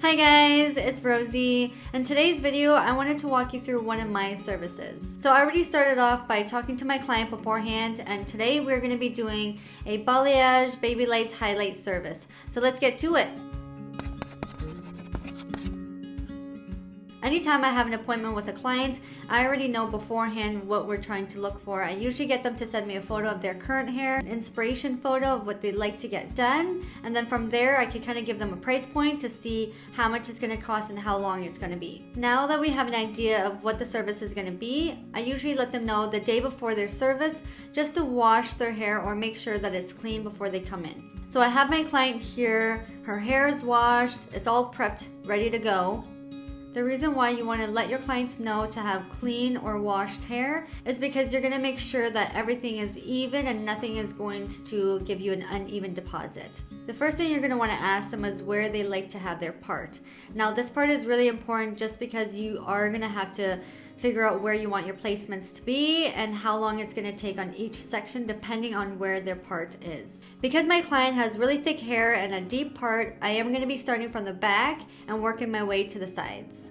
Hi guys, it's Rosie. In today's video, I wanted to walk you through one of my services. So I already started off by talking to my client beforehand, and today we're going to be doing a balayage baby lights highlight service. So let's get to it. Anytime I have an appointment with a client, I already know beforehand what we're trying to look for. I usually get them to send me a photo of their current hair, an inspiration photo of what they'd like to get done, and then from there I can kind of give them a price point to see how much it's going to cost and how long it's going to be. Now that we have an idea of what the service is going to be, I usually let them know the day before their service just to wash their hair or make sure that it's clean before they come in. So I have my client here, her hair is washed, it's all prepped, ready to go. The reason why you want to let your clients know to have clean or washed hair is because you're going to make sure that everything is even and nothing is going to give you an uneven deposit. The first thing you're going to want to ask them is where they like to have their part. Now this part is really important just because you are going to have to figure out where you want your placements to be and how long it's going to take on each section depending on where their part is. Because my client has really thick hair and a deep part, I am going to be starting from the back and working my way to the sides.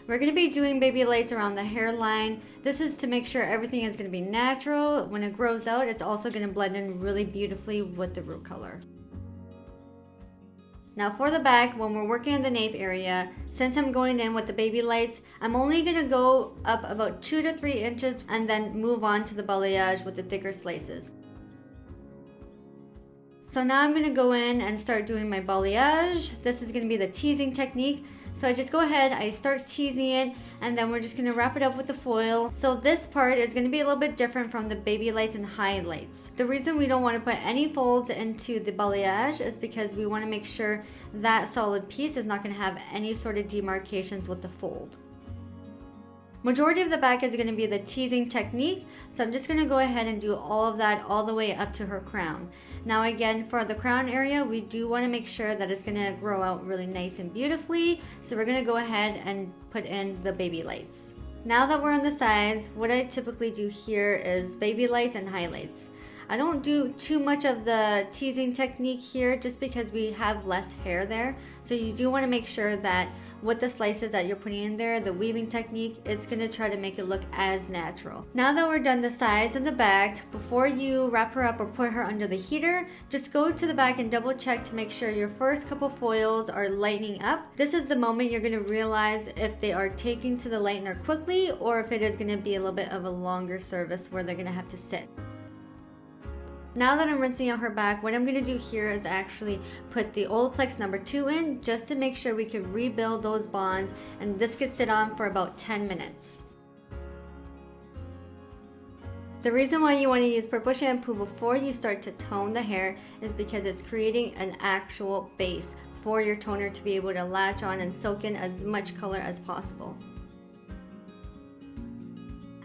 We're going to be doing baby lights around the hairline. This is to make sure everything is going to be natural. When it grows out, it's also going to blend in really beautifully with the root color. Now for the back, when we're working on the nape area, since I'm going in with the baby lights, I'm only going to go up about 2 to 3 inches and then move on to the balayage with the thicker slices. So now I'm going to go in and start doing my balayage. This is going to be the teasing technique. So I just go ahead, I start teasing it, and then we're just going to wrap it up with the foil. So this part is going to be a little bit different from the baby lights and highlights. The reason we don't want to put any folds into the balayage is because we want to make sure that solid piece is not going to have any sort of demarcations with the fold. Majority of the back is going to be the teasing technique, so I'm just going to go ahead and do all of that all the way up to her crown. Now again, for the crown area, we do want to make sure that it's going to grow out really nice and beautifully, so we're going to go ahead and put in the baby lights. Now that we're on the sides, what I typically do here is baby lights and highlights. I don't do too much of the teasing technique here just because we have less hair there, so you do want to make sure that with the slices that you're putting in there, the weaving technique, it's going to try to make it look as natural. Now that we're done the sides and the back, before you wrap her up or put her under the heater, just go to the back and double check to make sure your first couple foils are lightening up. This is the moment you're going to realize if they are taking to the lightener quickly or if it is going to be a little bit of a longer service where they're going to have to sit. Now that I'm rinsing out her back, what I'm going to do here is actually put the Olaplex number 2 in just to make sure we can rebuild those bonds, and this could sit on for about 10 minutes. The reason why you want to use purple shampoo before you start to tone the hair is because it's creating an actual base for your toner to be able to latch on and soak in as much color as possible.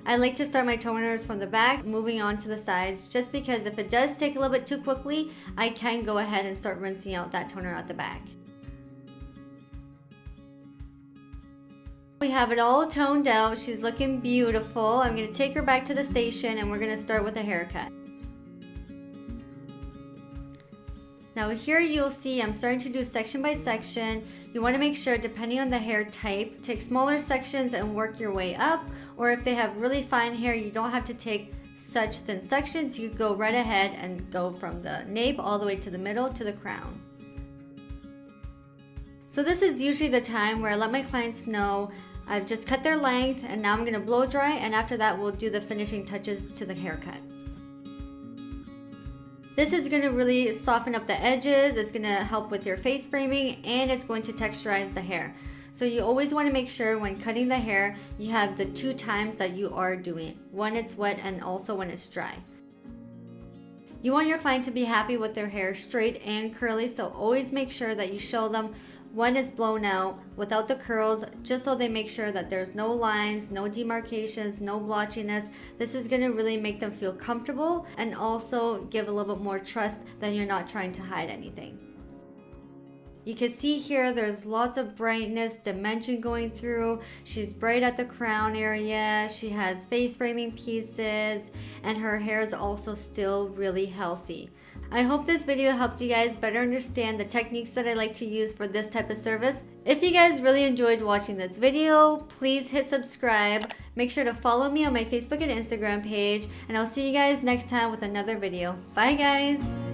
I like to start my toners from the back, moving on to the sides, just because if it does take a little bit too quickly, I can go ahead and start rinsing out that toner at the back. We have it all toned out. She's looking beautiful. I'm going to take her back to the station and we're going to start with a haircut. Now here you'll see I'm starting to do section by section. You want to make sure, depending on the hair type, take smaller sections and work your way up, or if they have really fine hair, you don't have to take such thin sections. You go right ahead and go from the nape all the way to the middle to the crown. So this is usually the time where I let my clients know I've just cut their length and now I'm going to blow dry, and after that we'll do the finishing touches to the haircut. This is going to really soften up the edges, it's going to help with your face framing, and it's going to texturize the hair. So you always want to make sure when cutting the hair, you have the 2 times that you are doing it. When it's wet and also when it's dry. You want your client to be happy with their hair straight and curly, so always make sure that you show them when it's blown out without the curls, just so they make sure that there's no lines, no demarcations, no blotchiness. This is going to really make them feel comfortable and also give a little bit more trust that you're not trying to hide anything. You can see here there's lots of brightness, dimension going through. She's bright at the crown area. She has face framing pieces, and her hair is also still really healthy. I hope this video helped you guys better understand the techniques that I like to use for this type of service. If you guys really enjoyed watching this video, please hit subscribe. Make sure to follow me on my Facebook and Instagram page, and I'll see you guys next time with another video. Bye guys!